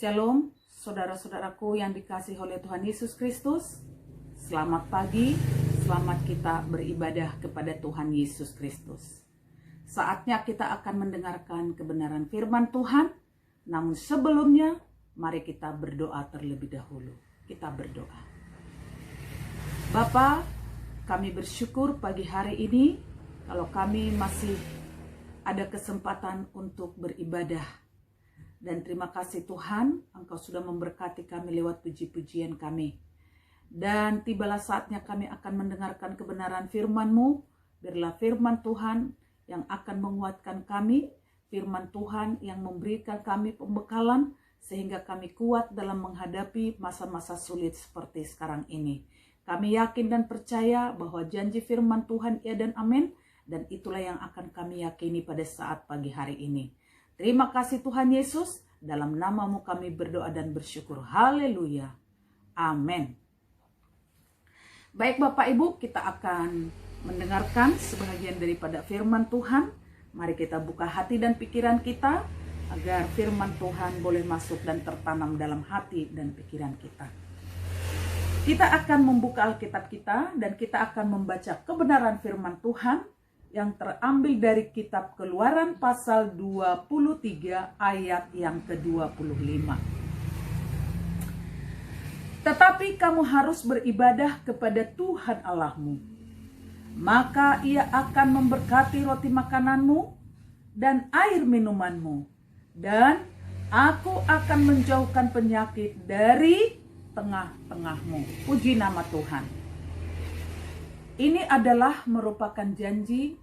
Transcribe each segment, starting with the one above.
Shalom, saudara-saudaraku yang dikasihi oleh Tuhan Yesus Kristus. Selamat pagi, selamat kita beribadah kepada Tuhan Yesus Kristus. Saatnya kita akan mendengarkan kebenaran firman Tuhan. Namun sebelumnya, mari kita berdoa terlebih dahulu. Kita berdoa. Bapa, kami bersyukur pagi hari ini kalau kami masih ada kesempatan untuk beribadah. Dan terima kasih Tuhan, Engkau sudah memberkati kami lewat puji-pujian kami. Dan tibalah saatnya kami akan mendengarkan kebenaran firman-Mu. Biarlah firman Tuhan yang akan menguatkan kami, firman Tuhan yang memberikan kami pembekalan, sehingga kami kuat dalam menghadapi masa-masa sulit seperti sekarang ini. Kami yakin dan percaya bahwa janji firman Tuhan ya dan amin, dan itulah yang akan kami yakini pada saat pagi hari ini. Terima kasih Tuhan Yesus, dalam nama-Mu kami berdoa dan bersyukur. Haleluya. Amin. Baik Bapak Ibu, kita akan mendengarkan sebagian daripada firman Tuhan. Mari kita buka hati dan pikiran kita, agar firman Tuhan boleh masuk dan tertanam dalam hati dan pikiran kita. Kita akan membuka Alkitab kita, dan kita akan membaca kebenaran firman Tuhan yang terambil dari kitab Keluaran pasal 23 ayat yang ke-25. Tetapi kamu harus beribadah kepada Tuhan Allahmu, maka Ia akan memberkati roti makananmu dan air minumanmu, dan Aku akan menjauhkan penyakit dari tengah-tengahmu. Puji nama Tuhan. Ini adalah merupakan janji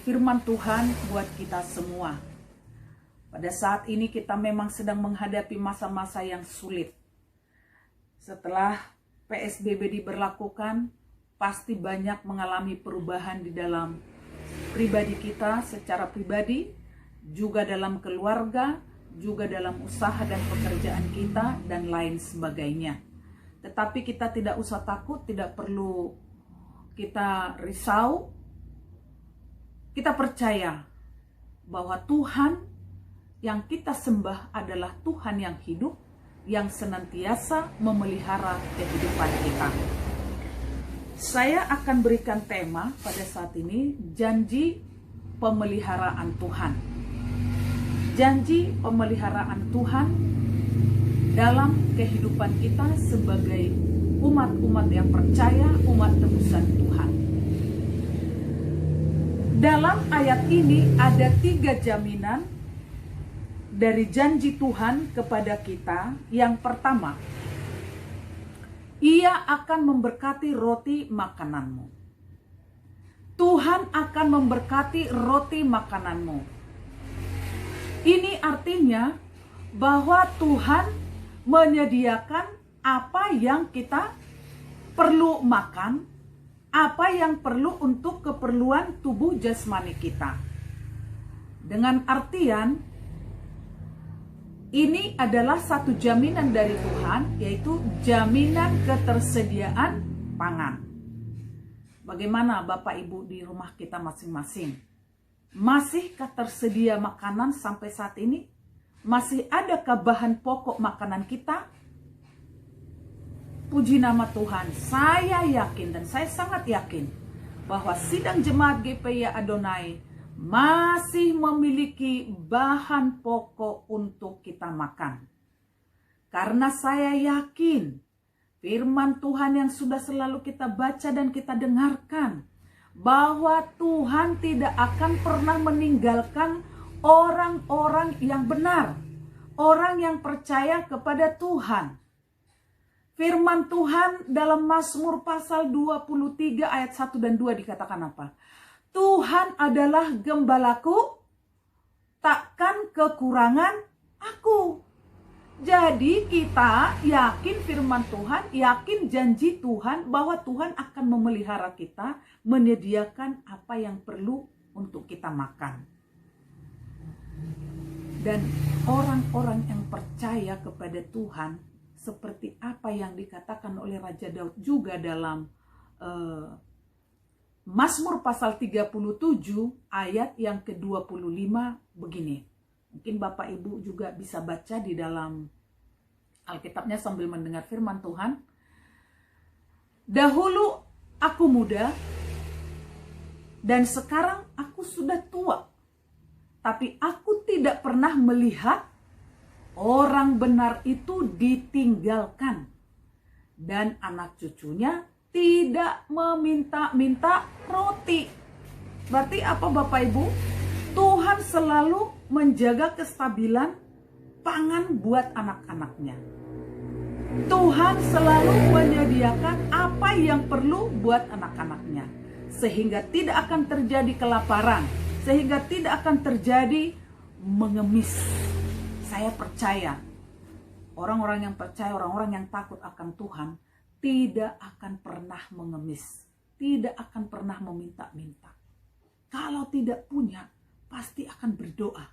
firman Tuhan buat kita semua. Pada saat ini kita memang sedang menghadapi masa-masa yang sulit. Setelah PSBB diberlakukan, pasti banyak mengalami perubahan di dalam pribadi kita secara pribadi, juga dalam keluarga, juga dalam usaha dan pekerjaan kita, dan lain sebagainya. Tetapi kita tidak usah takut, tidak perlu kita risau. Kita percaya bahwa Tuhan yang kita sembah adalah Tuhan yang hidup, yang senantiasa memelihara kehidupan kita. Saya akan berikan tema pada saat ini, janji pemeliharaan Tuhan. Janji pemeliharaan Tuhan dalam kehidupan kita sebagai umat-umat yang percaya, umat tebusan Tuhan. Dalam ayat ini ada 3 jaminan dari janji Tuhan kepada kita. Yang pertama, Ia akan memberkati roti makananmu. Tuhan akan memberkati roti makananmu. Ini artinya bahwa Tuhan menyediakan apa yang kita perlu makan, apa yang perlu untuk keperluan tubuh jasmani kita. Dengan artian, ini adalah satu jaminan dari Tuhan, yaitu jaminan ketersediaan pangan. Bagaimana Bapak Ibu di rumah kita masing-masing? Masihkah tersedia makanan sampai saat ini? Masih adakah bahan pokok makanan kita? Puji nama Tuhan, saya yakin dan saya sangat yakin bahwa sidang jemaat GPI Adonai masih memiliki bahan pokok untuk kita makan. Karena saya yakin firman Tuhan yang sudah selalu kita baca dan kita dengarkan, bahwa Tuhan tidak akan pernah meninggalkan orang-orang yang benar, orang yang percaya kepada Tuhan. Firman Tuhan dalam Mazmur pasal 23 ayat 1 dan 2 dikatakan apa? Tuhan adalah gembalaku, takkan kekurangan aku. Jadi kita yakin firman Tuhan, yakin janji Tuhan bahwa Tuhan akan memelihara kita, menyediakan apa yang perlu untuk kita makan. Dan orang-orang yang percaya kepada Tuhan, seperti apa yang dikatakan oleh Raja Daud juga dalam Mazmur pasal 37 ayat yang ke-25 begini. Mungkin Bapak Ibu juga bisa baca di dalam Alkitabnya sambil mendengar firman Tuhan. Dahulu aku muda, dan sekarang aku sudah tua. Tapi aku tidak pernah melihat orang benar itu ditinggalkan. Dan anak cucunya tidak meminta-minta roti. Berarti apa Bapak Ibu? Tuhan selalu menjaga kestabilan pangan buat anak-anaknya. Tuhan selalu menyediakan apa yang perlu buat anak-anaknya. Sehingga tidak akan terjadi kelaparan. Sehingga tidak akan terjadi mengemis. Saya percaya, orang-orang yang percaya, orang-orang yang takut akan Tuhan, tidak akan pernah mengemis. Tidak akan pernah meminta-minta. Kalau tidak punya, pasti akan berdoa.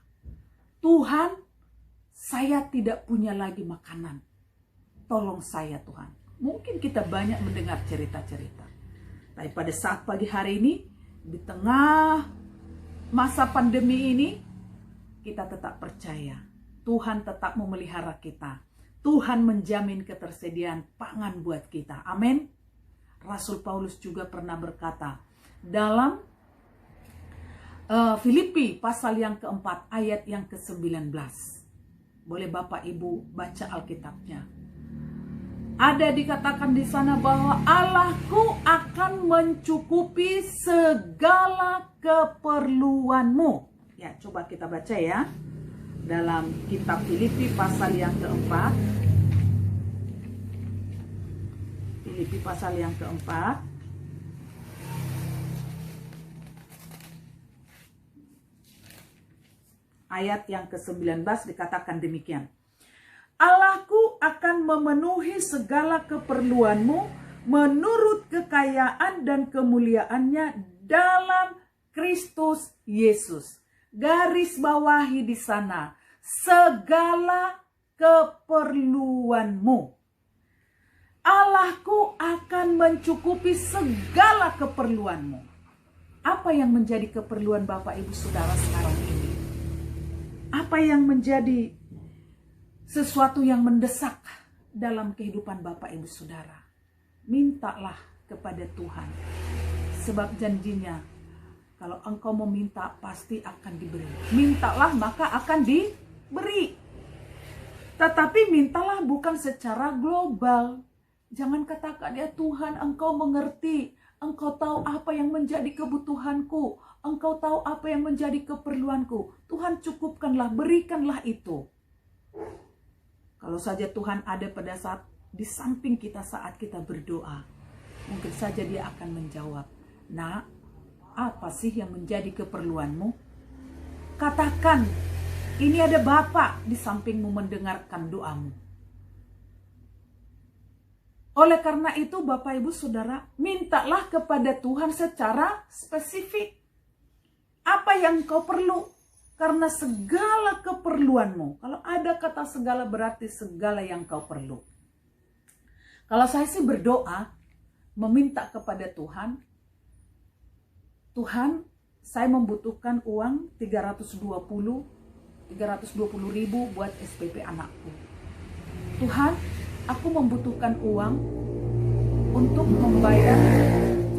Tuhan, saya tidak punya lagi makanan. Tolong saya Tuhan. Mungkin kita banyak mendengar cerita-cerita. Tapi pada saat pagi hari ini, di tengah masa pandemi ini, kita tetap percaya. Tuhan tetap memelihara kita. Tuhan menjamin ketersediaan pangan buat kita. Amin. Rasul Paulus juga pernah berkata dalam Filipi pasal yang keempat ayat yang ke-19. Boleh Bapak Ibu baca Alkitabnya. Ada dikatakan di sana bahwa Allahku akan mencukupi segala keperluanmu. Ya, coba kita baca ya. Dalam kitab Filipi pasal yang keempat. Filipi pasal yang keempat. Ayat yang ke-19 dikatakan demikian. Allahku akan memenuhi segala keperluanmu menurut kekayaan dan kemuliaannya dalam Kristus Yesus. Garis bawahi di sana, segala keperluanmu. Allahku akan mencukupi segala keperluanmu. Apa yang menjadi keperluan Bapak Ibu Saudara sekarang ini? Apa yang menjadi sesuatu yang mendesak dalam kehidupan Bapak Ibu Saudara? Mintalah kepada Tuhan. Sebab janjinya, kalau engkau meminta pasti akan diberi. Mintalah maka akan diberi. Tetapi mintalah bukan secara global. Jangan katakan, ya Tuhan engkau mengerti. Engkau tahu apa yang menjadi kebutuhanku. Engkau tahu apa yang menjadi keperluanku. Tuhan cukupkanlah, berikanlah itu. Kalau saja Tuhan ada pada saat di samping kita saat kita berdoa, mungkin saja Dia akan menjawab, "Nak, apa sih yang menjadi keperluanmu? Katakan, ini ada Bapa di sampingmu mendengarkan doamu." Oleh karena itu Bapak Ibu Saudara, mintalah kepada Tuhan secara spesifik. Apa yang kau perlu? Karena segala keperluanmu. Kalau ada kata segala berarti segala yang kau perlu. Kalau saya sih berdoa, meminta kepada Tuhan, Tuhan, saya membutuhkan uang 320 ribu buat SPP anakku. Tuhan, aku membutuhkan uang untuk membayar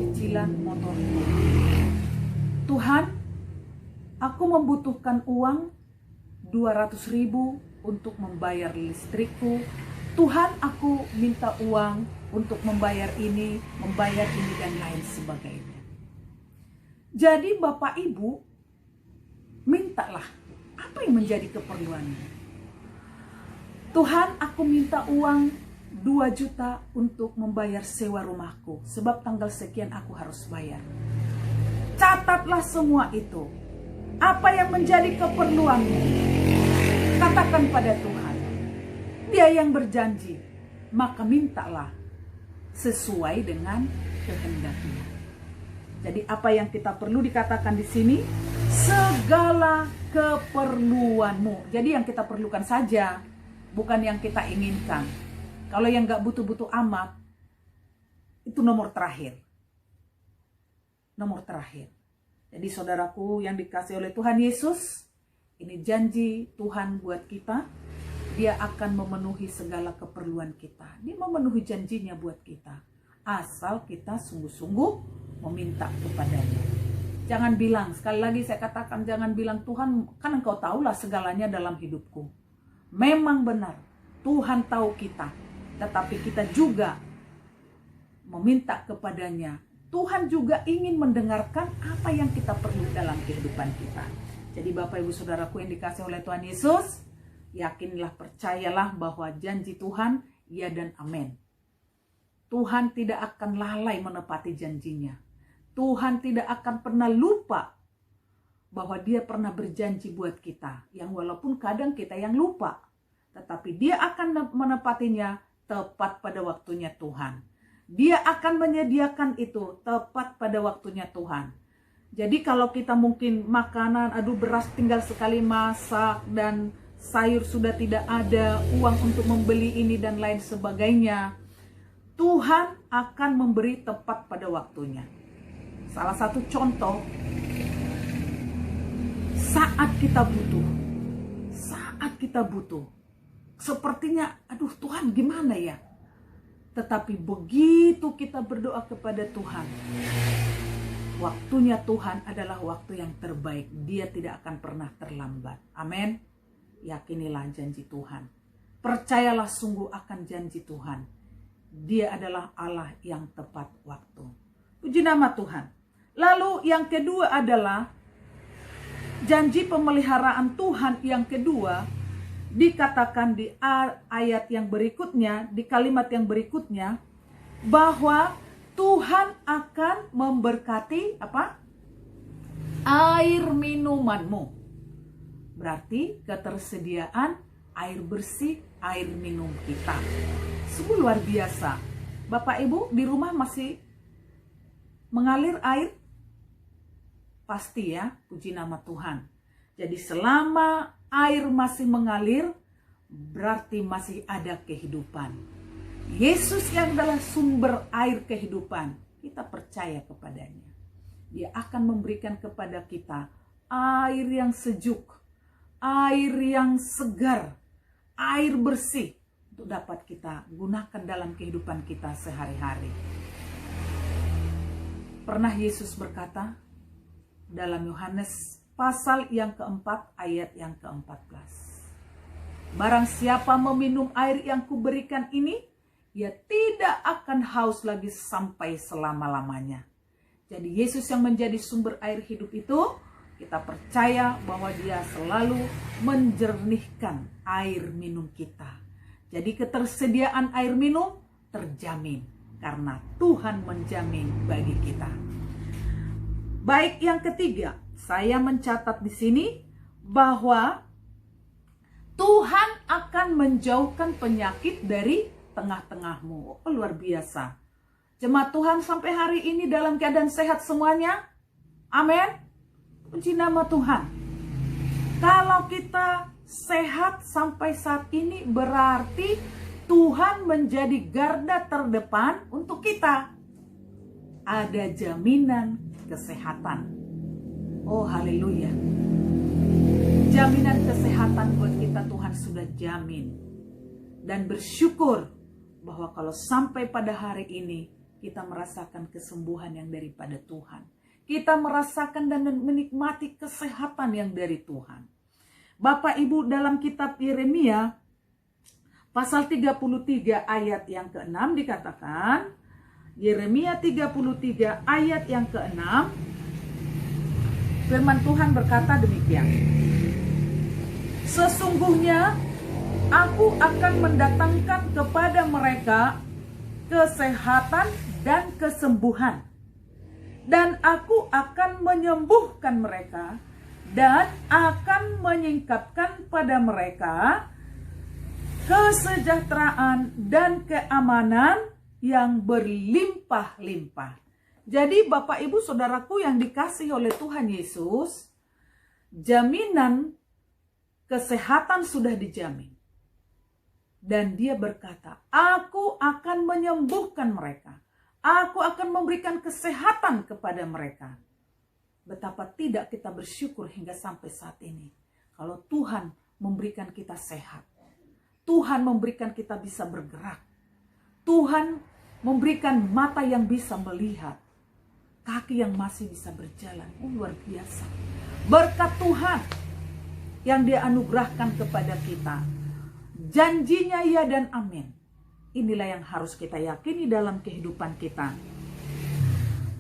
cicilan motorku. Tuhan, aku membutuhkan uang 200 ribu untuk membayar listrikku. Tuhan, aku minta uang untuk membayar ini dan lain sebagainya. Jadi Bapak Ibu, mintalah apa yang menjadi keperluanmu. Tuhan, aku minta uang 2 juta untuk membayar sewa rumahku. Sebab tanggal sekian aku harus bayar. Catatlah semua itu. Apa yang menjadi keperluanmu? Katakan pada Tuhan. Dia yang berjanji, maka mintalah sesuai dengan kehendak-Nya. Jadi apa yang kita perlu dikatakan di sini? Segala keperluanmu. Jadi yang kita perlukan saja, bukan yang kita inginkan. Kalau yang gak butuh-butuh amat, itu nomor terakhir. Nomor terakhir. Jadi saudaraku yang dikasihi oleh Tuhan Yesus, Ini janji Tuhan buat kita. Dia akan memenuhi segala keperluan kita. Dia memenuhi janjinya buat kita. Asal kita sungguh-sungguh meminta kepadanya. Jangan bilang, sekali lagi saya katakan, jangan bilang, Tuhan kan engkau tahulah segalanya dalam hidupku. Memang benar, Tuhan tahu kita. Tetapi kita juga meminta kepadanya. Tuhan juga ingin mendengarkan apa yang kita perlu dalam kehidupan kita. Jadi Bapak Ibu Saudaraku yang dikasihi oleh Tuhan Yesus, yakinlah, percayalah bahwa janji Tuhan ya dan amin. Tuhan tidak akan lalai menepati janjinya. Tuhan tidak akan pernah lupa bahwa dia pernah berjanji buat kita. Yang walaupun kadang kita yang lupa. Tetapi dia akan menepatinya tepat pada waktunya Tuhan. Dia akan menyediakan itu tepat pada waktunya Tuhan. Jadi kalau kita mungkin makanan, beras tinggal sekali masak dan sayur sudah tidak ada, uang untuk membeli ini dan lain sebagainya, Tuhan akan memberi tepat pada waktunya. Salah satu contoh, saat kita butuh, sepertinya, Tuhan gimana ya? Tetapi begitu kita berdoa kepada Tuhan, waktunya Tuhan adalah waktu yang terbaik. Dia tidak akan pernah terlambat. Amin. Yakinilah janji Tuhan. Percayalah sungguh akan janji Tuhan. Dia adalah Allah yang tepat waktu. Puji nama Tuhan. Lalu yang kedua adalah janji pemeliharaan Tuhan yang kedua dikatakan di ayat yang berikutnya, di kalimat yang berikutnya, bahwa Tuhan akan memberkati air minumanmu. Berarti ketersediaan air bersih, air minum kita. Sungguh luar biasa. Bapak Ibu di rumah masih mengalir air? Pasti ya, puji nama Tuhan. Jadi selama air masih mengalir, berarti masih ada kehidupan. Yesus yang adalah sumber air kehidupan, kita percaya kepadanya. Dia akan memberikan kepada kita air yang sejuk, air yang segar, air bersih untuk dapat kita gunakan dalam kehidupan kita sehari-hari. Pernah Yesus berkata dalam Yohanes pasal yang keempat ayat yang ke-14. Barang siapa meminum air yang kuberikan ini, ia tidak akan haus lagi sampai selama-lamanya. Jadi Yesus yang menjadi sumber air hidup itu, kita percaya bahwa dia selalu menjernihkan air minum kita. Jadi ketersediaan air minum terjamin karena Tuhan menjamin bagi kita. Baik, yang ketiga, saya mencatat di sini bahwa Tuhan akan menjauhkan penyakit dari tengah-tengahmu. Oh, luar biasa. Jemaat Tuhan sampai hari ini dalam keadaan sehat semuanya. Amin. Puji nama Tuhan. Kalau kita sehat sampai saat ini, berarti Tuhan menjadi garda terdepan untuk kita. Ada jaminan kesehatan. Oh, haleluya. Jaminan kesehatan buat kita Tuhan sudah jamin. Dan bersyukur bahwa kalau sampai pada hari ini kita merasakan kesembuhan yang daripada Tuhan. Kita merasakan dan menikmati kesehatan yang dari Tuhan. Bapak Ibu, dalam kitab Yeremia pasal 33 ayat yang ke-6 dikatakan, Yeremia 33 ayat yang ke-6, firman Tuhan berkata demikian. Sesungguhnya aku akan mendatangkan kepada mereka kesehatan dan kesembuhan. Dan aku akan menyembuhkan mereka dan akan menyingkapkan pada mereka kesejahteraan dan keamanan yang berlimpah-limpah. Jadi Bapak Ibu Saudaraku yang dikasihi oleh Tuhan Yesus, jaminan kesehatan sudah dijamin. Dan dia berkata, aku akan menyembuhkan mereka. Aku akan memberikan kesehatan kepada mereka. Betapa tidak kita bersyukur hingga sampai saat ini. kalau Tuhan memberikan kita sehat. Tuhan memberikan kita bisa bergerak. Tuhan memberikan mata yang bisa melihat. Kaki yang masih bisa berjalan. Luar biasa. Berkat Tuhan yang Dia anugerahkan kepada kita. Janjinya ya dan amin. Inilah yang harus kita yakini dalam kehidupan kita.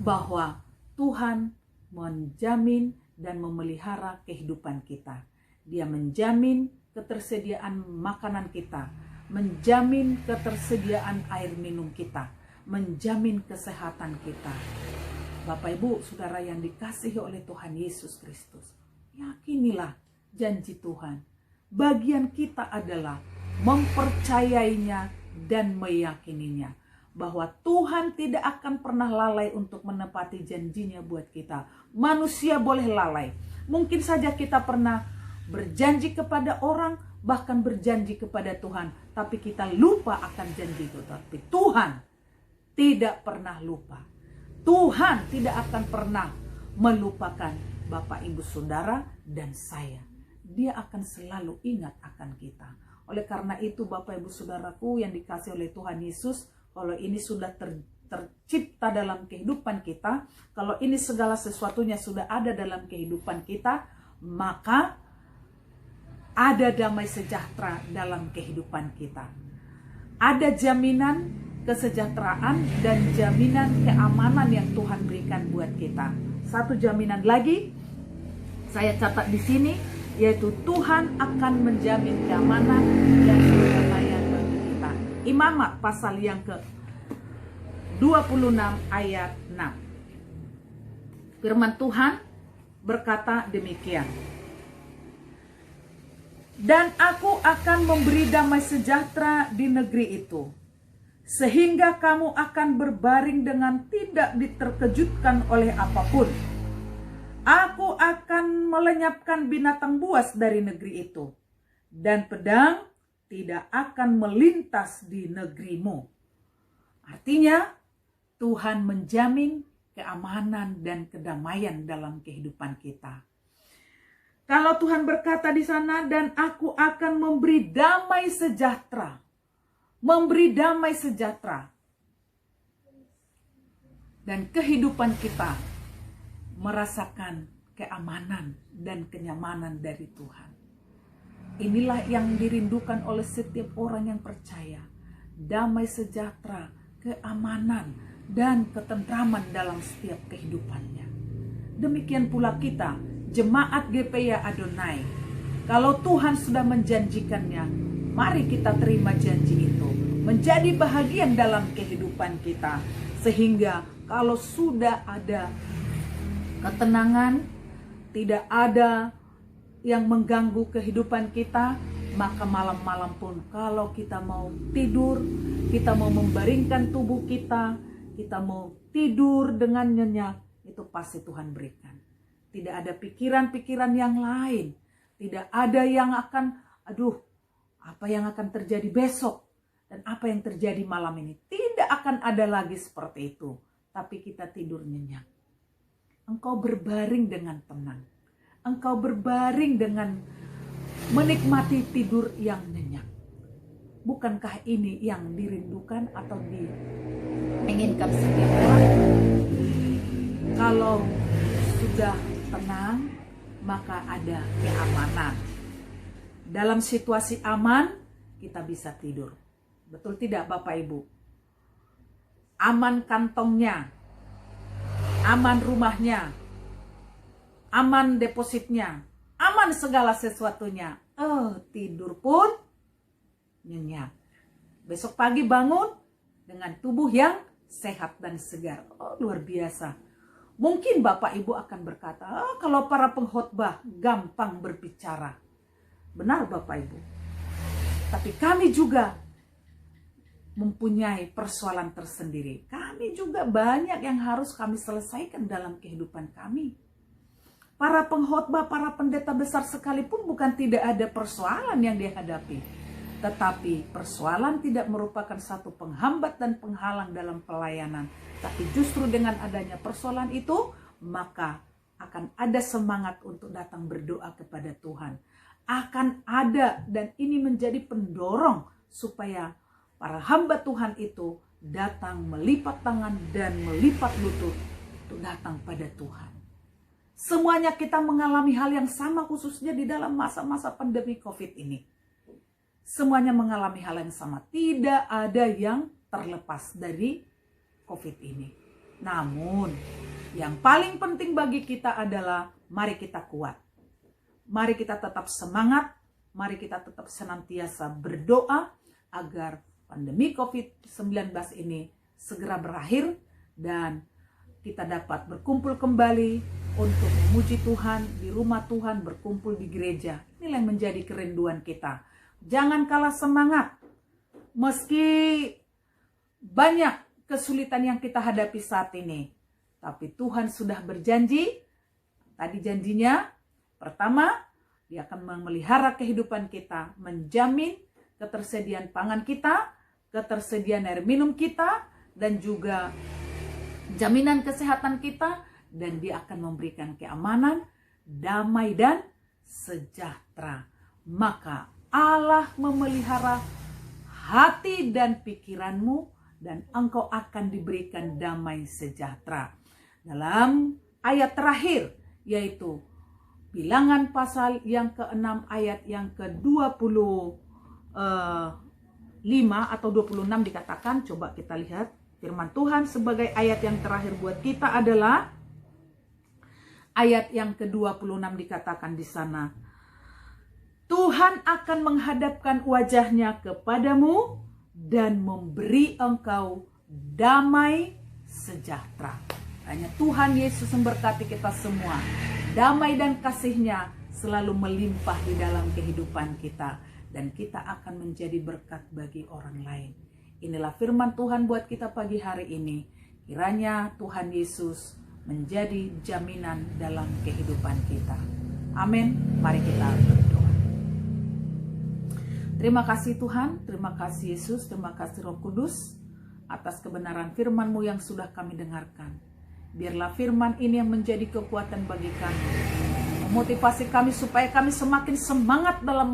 Bahwa Tuhan menjamin dan memelihara kehidupan kita. Dia menjamin ketersediaan makanan kita, menjamin ketersediaan air minum kita, menjamin kesehatan kita. Bapak, Ibu, Saudara yang dikasihi oleh Tuhan Yesus Kristus, yakinilah janji Tuhan. Bagian kita adalah mempercayainya dan meyakininya. Bahwa Tuhan tidak akan pernah lalai untuk menepati janjinya buat kita. Manusia boleh lalai. Mungkin saja kita pernah berjanji kepada orang, bahkan berjanji kepada Tuhan. Tapi kita lupa akan janji itu. Tapi Tuhan tidak pernah lupa. Tuhan tidak akan pernah melupakan Bapak, Ibu, Saudara, dan saya. Dia akan selalu ingat akan kita. Oleh karena itu Bapak, Ibu, Saudaraku yang dikasihi oleh Tuhan Yesus, kalau ini sudah tercipta dalam kehidupan kita, kalau ini segala sesuatunya sudah ada dalam kehidupan kita, maka ada damai sejahtera dalam kehidupan kita. Ada jaminan kesejahteraan dan jaminan keamanan yang Tuhan berikan buat kita. Satu jaminan lagi, saya catat di sini, yaitu Tuhan akan menjamin keamanan dan kedamaian bagi kita. Imamat pasal yang ke-26 ayat 6. Firman Tuhan berkata demikian. Dan aku akan memberi damai sejahtera di negeri itu, sehingga kamu akan berbaring dengan tidak diterkejutkan oleh apapun. Aku akan melenyapkan binatang buas dari negeri itu, dan pedang tidak akan melintas di negerimu. Artinya, Tuhan menjamin keamanan dan kedamaian dalam kehidupan kita. Kalau Tuhan berkata di sana, dan aku akan memberi damai sejahtera. Memberi damai sejahtera. Dan kehidupan kita merasakan keamanan dan kenyamanan dari Tuhan. Inilah yang dirindukan oleh setiap orang yang percaya. Damai sejahtera, keamanan, dan ketentraman dalam setiap kehidupannya. Demikian pula kita, jemaat GPIA Adonai. Kalau Tuhan sudah menjanjikannya, mari kita terima janji itu. Menjadi bahagian dalam kehidupan kita. Sehingga kalau sudah ada ketenangan, tidak ada yang mengganggu kehidupan kita, maka malam-malam pun kalau kita mau tidur, kita mau membaringkan tubuh kita mau tidur dengan nyenyak, itu pasti Tuhan berikan. Tidak ada pikiran-pikiran yang lain, tidak ada yang akan, apa yang akan terjadi besok dan apa yang terjadi malam ini. Tidak akan ada lagi seperti itu, tapi kita tidur nyenyak. Engkau berbaring dengan tenang. Engkau berbaring dengan menikmati tidur yang nyenyak. Bukankah ini yang dirindukan atau diinginkan setiap orang? Kalau sudah tenang, maka ada keamanan. Dalam situasi aman, kita bisa tidur. Betul tidak Bapak Ibu? Aman kantongnya, aman rumahnya, aman depositnya, aman segala sesuatunya. Tidur pun nyenyak. Besok pagi bangun dengan tubuh yang sehat dan segar. Luar biasa. Mungkin Bapak Ibu akan berkata, kalau para pengkhotbah gampang berbicara. Benar Bapak Ibu. Tapi kami juga mempunyai persoalan tersendiri. Kami juga banyak yang harus kami selesaikan dalam kehidupan kami. Para pengkhotbah, para pendeta besar sekalipun bukan tidak ada persoalan yang dihadapi. Tetapi persoalan tidak merupakan satu penghambat dan penghalang dalam pelayanan. Tapi justru dengan adanya persoalan itu, maka akan ada semangat untuk datang berdoa kepada Tuhan. akan ada, dan ini menjadi pendorong supaya para hamba Tuhan itu datang melipat tangan dan melipat lutut untuk datang pada Tuhan. Semuanya kita mengalami hal yang sama, khususnya di dalam masa-masa pandemi COVID ini. Semuanya mengalami hal yang sama. Tidak ada yang terlepas dari COVID ini. Namun, yang paling penting bagi kita adalah mari kita kuat. Mari kita tetap semangat. Mari kita tetap senantiasa berdoa agar pandemi COVID-19 ini segera berakhir dan kita dapat berkumpul kembali untuk memuji Tuhan di rumah Tuhan, berkumpul di gereja. Inilah yang menjadi kerinduan kita. Jangan kalah semangat. Meski banyak kesulitan yang kita hadapi saat ini, tapi Tuhan sudah berjanji. Tadi janjinya, pertama, Dia akan memelihara kehidupan kita, menjamin ketersediaan pangan kita, ketersediaan air minum kita, dan juga jaminan kesehatan kita, dan Dia akan memberikan keamanan, damai, dan sejahtera. Maka Allah memelihara hati dan pikiranmu, dan engkau akan diberikan damai sejahtera. Dalam ayat terakhir, yaitu Bilangan pasal yang ke-6 ayat yang ke-25 atau 26 dikatakan, coba kita lihat firman Tuhan sebagai ayat yang terakhir buat kita adalah ayat yang ke-26 dikatakan di sana. Tuhan akan menghadapkan wajahnya kepadamu dan memberi engkau damai sejahtera. Hanya Tuhan Yesus memberkati kita semua. Damai dan kasih-Nya selalu melimpah di dalam kehidupan kita. Dan kita akan menjadi berkat bagi orang lain. Inilah firman Tuhan buat kita pagi hari ini. Kiranya Tuhan Yesus menjadi jaminan dalam kehidupan kita. Amin. Mari kita berdoa. Terima kasih Tuhan, terima kasih Yesus, terima kasih Roh Kudus atas kebenaran firman-Mu yang sudah kami dengarkan. Biarlah firman ini yang menjadi kekuatan bagi kami, memotivasi kami supaya kami semakin semangat dalam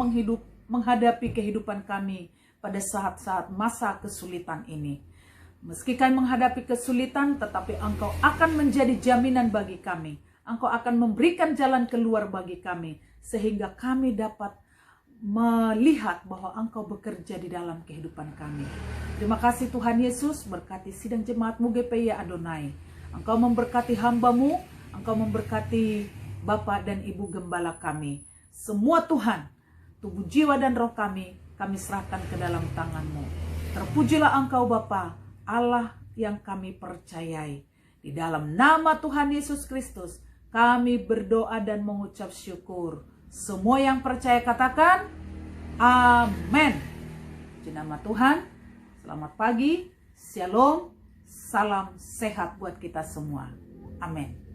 menghadapi kehidupan kami pada saat-saat masa kesulitan ini. Meski kami menghadapi kesulitan, tetapi Engkau akan menjadi jaminan bagi kami. Engkau akan memberikan jalan keluar bagi kami, sehingga kami dapat melihat bahwa Engkau bekerja di dalam kehidupan kami. Terima kasih Tuhan Yesus, berkati sidang jemaat-Mu GPI Adonai. Engkau memberkati hamba-Mu, Engkau memberkati Bapak dan Ibu Gembala kami. Semua Tuhan, tubuh, jiwa, dan roh kami serahkan ke dalam tangan-Mu. Terpujilah Engkau Bapa, Allah yang kami percayai. Di dalam nama Tuhan Yesus Kristus, kami berdoa dan mengucap syukur. Semua yang percaya katakan, amin. Di nama Tuhan, selamat pagi, shalom, salam sehat buat kita semua. Amin.